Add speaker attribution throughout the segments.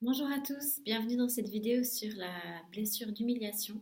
Speaker 1: Bonjour à tous, bienvenue dans cette vidéo sur la blessure d'humiliation.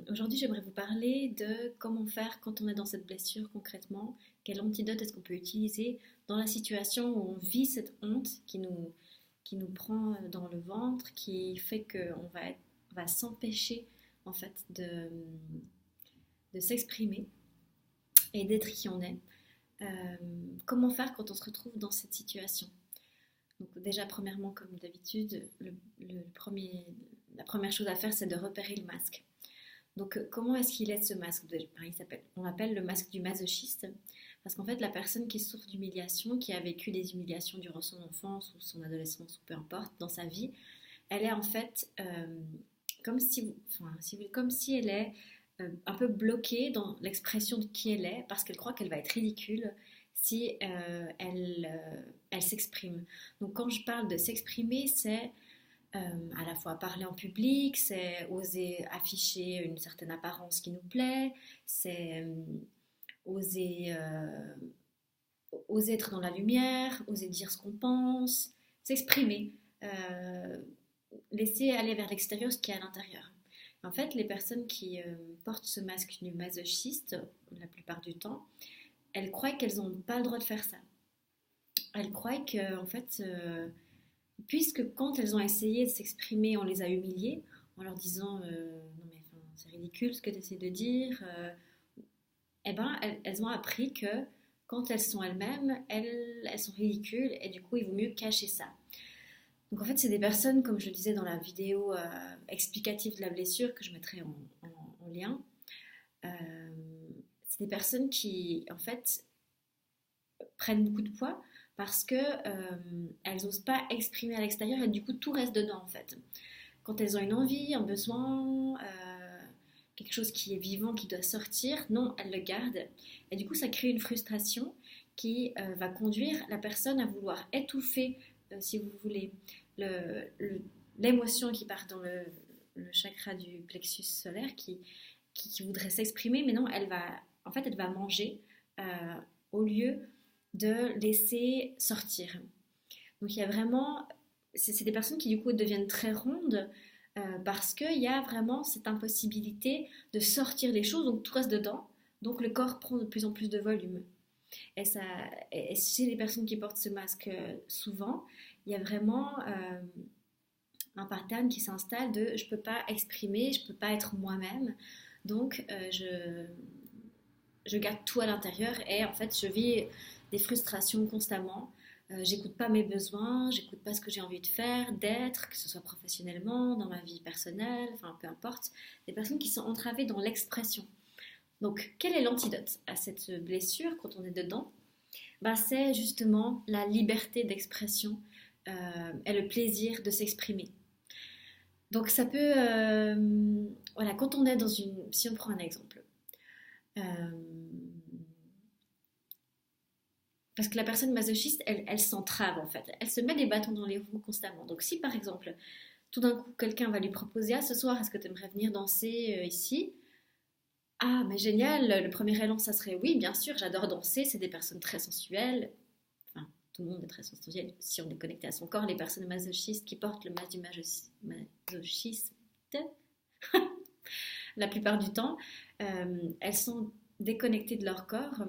Speaker 1: Aujourd'hui, j'aimerais vous parler de comment faire quand on est dans cette blessure concrètement, quel antidote est-ce qu'on peut utiliser dans la situation où on vit cette honte qui nous prend dans le ventre, qui fait on va s'empêcher en fait de s'exprimer et d'être qui on est. Comment faire quand on se retrouve dans cette situation? Donc déjà, premièrement, comme d'habitude, la première chose à faire, c'est de repérer le masque. Donc comment est-ce qu'il est ce masque? On l'appelle le masque du masochiste, parce qu'en fait, la personne qui souffre d'humiliation, qui a vécu des humiliations durant son enfance ou son adolescence, ou peu importe, dans sa vie, elle est en fait comme si elle est un peu bloquée dans l'expression de qui elle est parce qu'elle croit qu'elle va être ridicule si elle s'exprime. Donc quand je parle de s'exprimer, c'est à la fois parler en public, c'est oser afficher une certaine apparence qui nous plaît, c'est oser, oser être dans la lumière, oser dire ce qu'on pense, s'exprimer, euh, laisser aller vers l'extérieur ce qu'il y a à l'intérieur. En fait, les personnes qui portent ce masque du masochiste, la plupart du temps, elles croient qu'elles n'ont pas le droit de faire ça. Elles croient que, en fait, puisque quand elles ont essayé de s'exprimer, on les a humiliées en leur disant non mais enfin, c'est ridicule ce que tu essaies de dire, eh ben elles ont appris que quand elles sont elles-mêmes, elles sont ridicules et du coup il vaut mieux cacher ça. Donc en fait, c'est des personnes, comme je le disais dans la vidéo explicative de la blessure que je mettrai en lien, euh, c'est des personnes qui en fait prennent beaucoup de poids parce que elles n'osent pas exprimer à l'extérieur et du coup tout reste dedans en fait. Quand elles ont une envie, un besoin, quelque chose qui est vivant, qui doit sortir, non, elles le gardent. Et du coup, ça crée une frustration qui va conduire la personne à vouloir étouffer, si vous voulez, l'émotion qui part dans le chakra du plexus solaire qui voudrait s'exprimer, mais non, en fait, elle va manger euh, au lieu de laisser sortir. Donc il y a vraiment, c'est des personnes qui du coup deviennent très rondes parce qu'il y a vraiment cette impossibilité de sortir les choses, donc tout reste dedans, donc le corps prend de plus en plus de volume. Et, ça, et chez les personnes qui portent ce masque souvent, il y a vraiment un pattern qui s'installe de je ne peux pas exprimer, je ne peux pas être moi-même, donc je garde tout à l'intérieur et en fait je vis des frustrations constamment. J'écoute pas mes besoins, j'écoute pas ce que j'ai envie de faire, d'être, que ce soit professionnellement, dans ma vie personnelle, enfin peu importe. Des personnes qui sont entravées dans l'expression. Donc quel est l'antidote à cette blessure quand on est dedans? Bah, c'est justement la liberté d'expression et le plaisir de s'exprimer. Donc ça peut, voilà, quand on est dans une, si on prend un exemple, euh, parce que la personne masochiste, elle s'entrave en fait. Elle se met des bâtons dans les roues constamment. Donc si par exemple, tout d'un coup, quelqu'un va lui proposer, ah ce soir, est-ce que tu aimerais venir danser ici? Ah mais génial, le premier élan, ça serait oui, bien sûr, j'adore danser, c'est des personnes très sensuelles. Enfin, tout le monde est très sensuel si on est connecté à son corps. Les personnes masochistes qui portent le masque du masochisme, la plupart du temps, elles sont déconnectées de leur corps.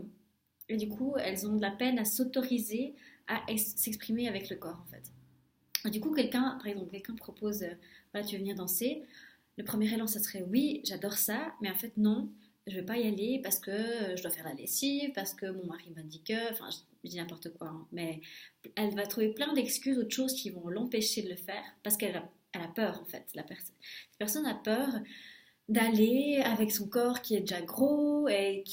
Speaker 1: Et du coup, elles ont de la peine à s'autoriser à s'exprimer avec le corps, en fait. Et du coup, par exemple, quelqu'un propose, voilà, tu veux venir danser. Le premier élan, ça serait oui, j'adore ça, mais en fait, non, je vais pas y aller parce que je dois faire la lessive, parce que mon mari m'a dit que, enfin, je dis n'importe quoi, hein, mais elle va trouver plein d'excuses, autres choses qui vont l'empêcher de le faire parce elle a peur, en fait. Cette personne a peur d'aller avec son corps qui est déjà gros et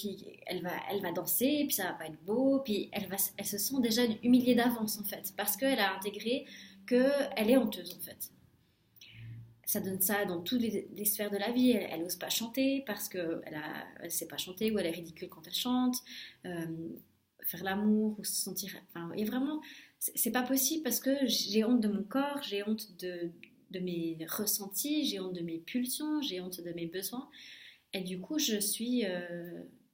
Speaker 1: elle va danser, puis ça va pas être beau, puis elle se sent déjà humiliée d'avance en fait, parce qu'elle a intégré qu'elle est honteuse en fait. Ça donne ça dans toutes les sphères de la vie. Elle n'ose pas chanter parce qu'elle sait pas chanter ou elle est ridicule quand elle chante. Euh, Faire l'amour ou se sentir. Enfin, il y a vraiment. C'est pas possible parce que j'ai honte de mon corps, j'ai honte de mes ressentis, j'ai honte de mes pulsions, j'ai honte de mes besoins. Et du coup, je suis.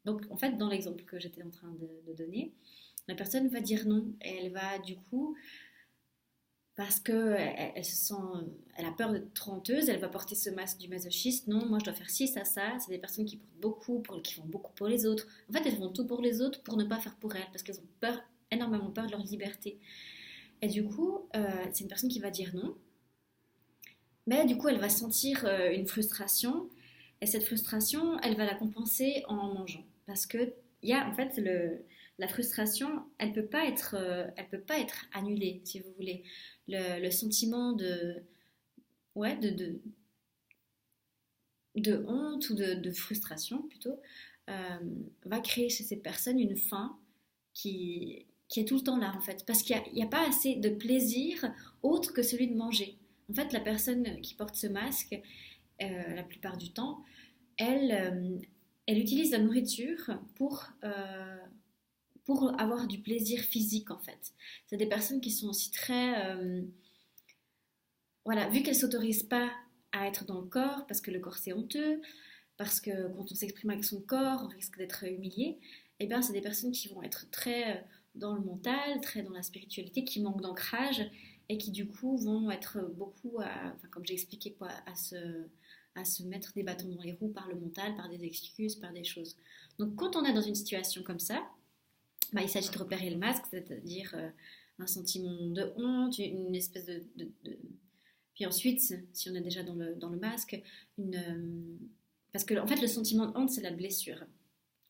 Speaker 1: Donc, en fait, dans l'exemple que j'étais en train de donner, la personne va dire non et elle va du coup parce que elle se sent, elle a peur d'être trop honteuse, elle va porter ce masque du masochiste. Non, moi je dois faire ci, ça. C'est des personnes qui portent beaucoup, qui font beaucoup pour les autres. En fait, elles font tout pour les autres pour ne pas faire pour elles, parce qu'elles ont peur, énormément peur de leur liberté. Et du coup, c'est une personne qui va dire non, mais du coup, elle va sentir une frustration, et cette frustration, elle va la compenser en mangeant, parce que il y a en fait la frustration, elle peut pas être annulée, si vous voulez. Le sentiment ouais, de honte ou de frustration plutôt, euh, va créer chez ces personnes une faim qui est tout le temps là en fait, parce qu'il n'y a pas assez de plaisir autre que celui de manger. En fait, la personne qui porte ce masque, la plupart du temps, elle, elle utilise la nourriture pour avoir du plaisir physique en fait. C'est des personnes qui sont aussi très... voilà, vu qu'elles ne s'autorisent pas à être dans le corps, parce que le corps c'est honteux, parce que quand on s'exprime avec son corps, on risque d'être humilié, et bien c'est des personnes qui vont être très dans le mental, très dans la spiritualité, qui manquent d'ancrage et qui du coup vont être beaucoup, enfin, comme j'ai expliqué, quoi, à se mettre des bâtons dans les roues par le mental, par des excuses, par des choses. Donc quand on est dans une situation comme ça, bah, il s'agit de repérer le masque, c'est-à-dire un sentiment de honte, une espèce puis ensuite, si on est déjà dans le masque, parce que en fait le sentiment de honte c'est la blessure.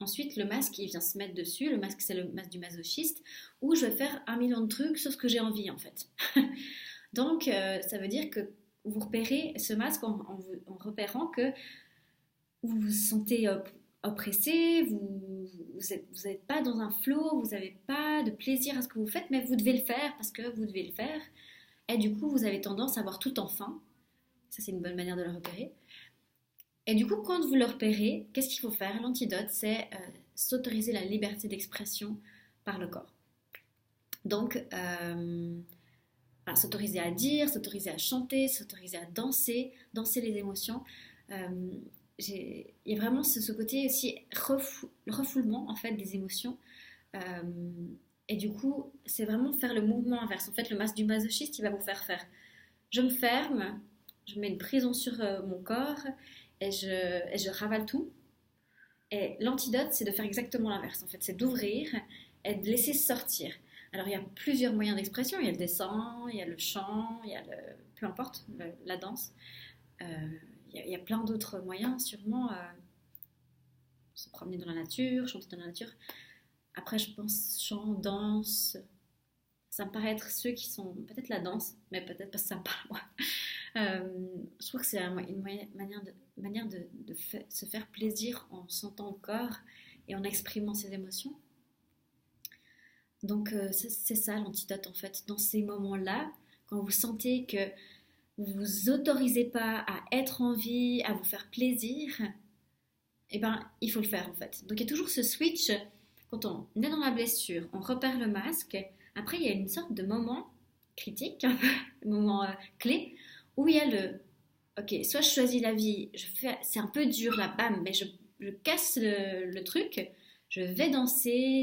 Speaker 1: Ensuite, le masque, il vient se mettre dessus. Le masque, c'est le masque du masochiste, où je vais faire un million de trucs, sauf que j'ai envie, en fait. Donc, ça veut dire que vous repérez ce masque en repérant que vous vous sentez oppressé, vous n'êtes pas dans un flow, vous n'avez pas de plaisir à ce que vous faites, mais vous devez le faire parce que vous devez le faire. Et du coup, vous avez tendance à avoir tout en faim. Ça, c'est une bonne manière de le repérer. Et du coup, quand vous le repérez, qu'est-ce qu'il faut faire? L'antidote, c'est s'autoriser la liberté d'expression par le corps. Donc, s'autoriser à dire, s'autoriser à chanter, s'autoriser à danser, danser les émotions. Euh, il y a vraiment ce côté aussi refoulement en fait des émotions. Euh, et du coup, c'est vraiment faire le mouvement inverse. En fait, le masque du masochiste, il va vous faire. Je me ferme, je mets une prison sur mon corps et je ravale tout. Et l'antidote, c'est de faire exactement l'inverse. En fait, c'est d'ouvrir et de laisser sortir. Alors, il y a plusieurs moyens d'expression. Il y a le dessin, il y a le chant, il y a peu importe, la danse. Euh, il y a plein d'autres moyens, sûrement. Se promener dans la nature, chanter dans la nature. Après, je pense chant, danse. Ça me paraît être ceux qui sont peut-être la danse, mais peut-être parce que ça me parle moi. Je trouve que c'est une manière de se faire plaisir en sentant le corps et en exprimant ses émotions. Donc c'est ça l'antidote en fait. Dans ces moments-là, quand vous sentez que vous ne vous autorisez pas à être en vie, à vous faire plaisir, eh ben, il faut le faire en fait. Donc il y a toujours ce switch, quand on est dans la blessure, on repère le masque, après il y a une sorte de moment critique, un peu, moment clé, où il y a ok, soit je choisis la vie, c'est un peu dur là, bam, mais je casse le truc, je vais danser,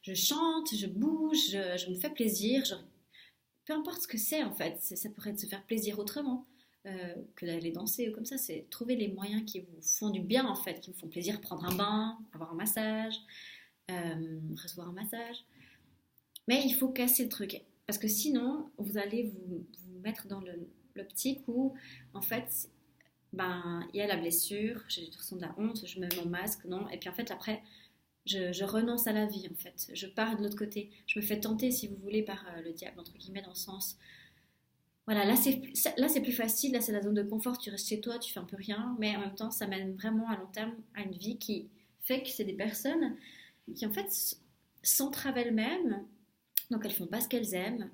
Speaker 1: je chante, je bouge, je me fais plaisir, peu importe ce que c'est en fait, ça pourrait être se faire plaisir autrement que d'aller danser ou comme ça, c'est trouver les moyens qui vous font du bien en fait, qui vous font plaisir, prendre un bain, avoir un massage, recevoir un massage. Mais il faut casser le truc, parce que sinon, vous allez vous mettre dans l'optique où en fait, ben, il y a la blessure, je ressens de la honte, je mets mon masque, non, et puis en fait après, je renonce à la vie en fait, je pars de l'autre côté, je me fais tenter si vous voulez par le diable entre guillemets dans le sens voilà, là c'est plus facile, là c'est la zone de confort, tu restes chez toi, tu fais un peu rien, mais en même temps ça mène vraiment à long terme à une vie qui fait que c'est des personnes qui en fait s'entravent elles-mêmes, donc elles font pas ce qu'elles aiment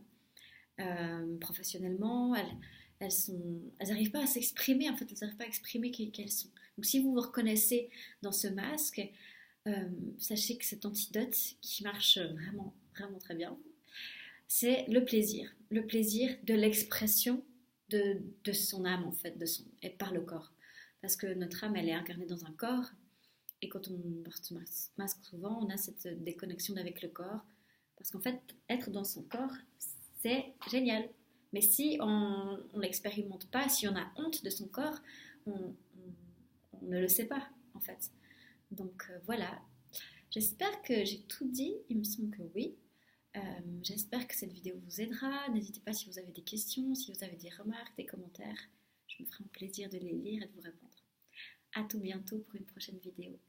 Speaker 1: professionnellement, elles n'arrivent pas à s'exprimer, en fait elles n'arrivent pas à exprimer qu'elles sont. Donc si vous vous reconnaissez dans ce masque, sachez que cet antidote qui marche vraiment, vraiment très bien, c'est le plaisir de l'expression de son âme en fait, et par le corps. Parce que notre âme, elle est incarnée dans un corps, et quand on porte ce masque souvent, on a cette déconnexion avec le corps, parce qu'en fait, être dans son corps, c'est génial. Mais si on ne l'expérimente pas, si on a honte de son corps, on ne le sait pas en fait. Donc voilà, j'espère que j'ai tout dit, il me semble que oui. Euh, J'espère que cette vidéo vous aidera. N'hésitez pas si vous avez des questions, si vous avez des remarques, des commentaires. Je me ferai un plaisir de les lire et de vous répondre. À tout bientôt pour une prochaine vidéo.